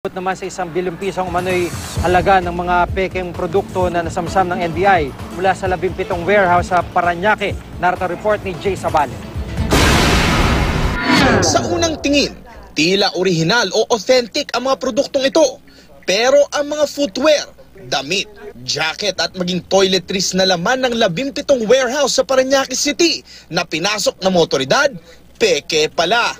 Naman sa 1 bilyong pisong umano'y halaga ng mga pekeng produkto na nasamsam ng NBI mula sa 17 warehouse sa Parañaque. Narito report ni Jay Sabale. Sa unang tingin, tila orihinal o authentic ang mga produktong ito. Pero ang mga footwear, damit, jacket at maging toiletries na laman ng 17 warehouse sa Parañaque City na pinasok ng motoridad, peke pala.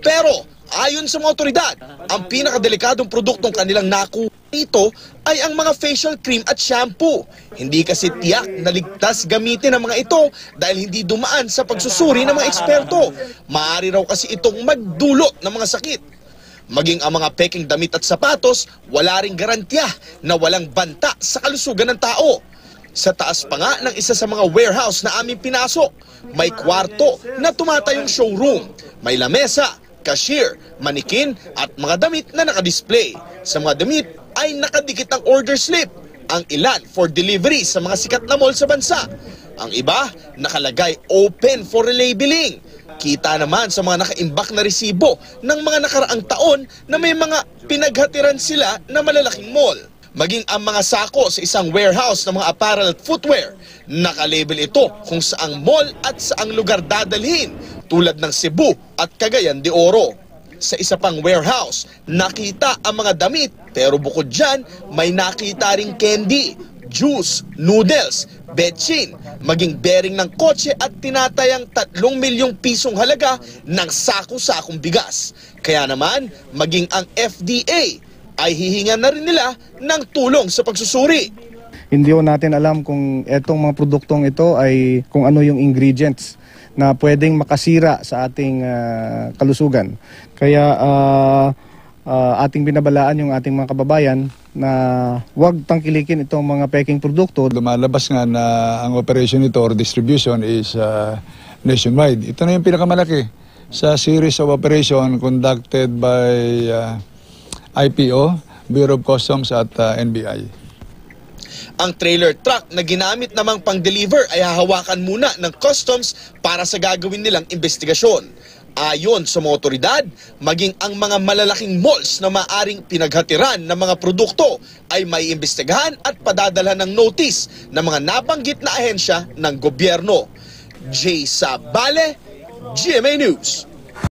Pero ayon sa mga otoridad, ang pinakadelikadong produktong kanilang nakuha dito ay ang mga facial cream at shampoo. Hindi kasi tiyak na ligtas gamitin ang mga ito dahil hindi dumaan sa pagsusuri ng mga eksperto. Maaari raw kasi itong magdulot ng mga sakit. Maging ang mga peking damit at sapatos, wala ring garantiya na walang banta sa kalusugan ng tao. Sa taas pa nga ng isa sa mga warehouse na aming pinasok, may kwarto na tumatayong showroom, may lamesa, cashier, manikin at mga damit na nakadisplay. Sa mga damit ay nakadikit ang order slip. Ang ilan for delivery sa mga sikat na mall sa bansa. Ang iba nakalagay open for relabeling. Kita naman sa mga nakaimbak na resibo ng mga nakaraang taon na may mga pinaghatiran sila na malalaking mall. Maging ang mga sako sa isang warehouse ng mga apparel at footwear, nakalabel ito kung saang mall at saang lugar dadalhin, tulad ng Cebu at Cagayan de Oro. Sa isa pang warehouse, nakita ang mga damit, pero bukod dyan, may nakita ring candy, juice, noodles, betchin, maging bearing ng kotse at tinatayang 3 milyong pisong halaga ng sako-sakong bigas. Kaya naman, maging ang FDA ay hihingan na rin nila ng tulong sa pagsusuri. Hindi ko natin alam kung etong mga produktong ito ay kung ano yung ingredients na pwedeng makasira sa ating kalusugan. Kaya ating binabalaan yung ating mga kababayan na huwag tangkilikin itong mga peking produkto. Lumalabas nga na ang operation nito or distribution is nationwide. Ito na yung pinakamalaki sa series of operation conducted by IPO, Bureau of Customs at NBI. Ang trailer truck na ginamit namang pang-deliver ay hahawakan muna ng customs para sa gagawin nilang investigasyon. Ayon sa mga otoridad, maging ang mga malalaking malls na maaring pinaghatiran ng mga produkto ay may imbestigahan at padadalhan ng notice ng mga nabanggit na ahensya ng gobyerno. Jay Sabale, GMA News.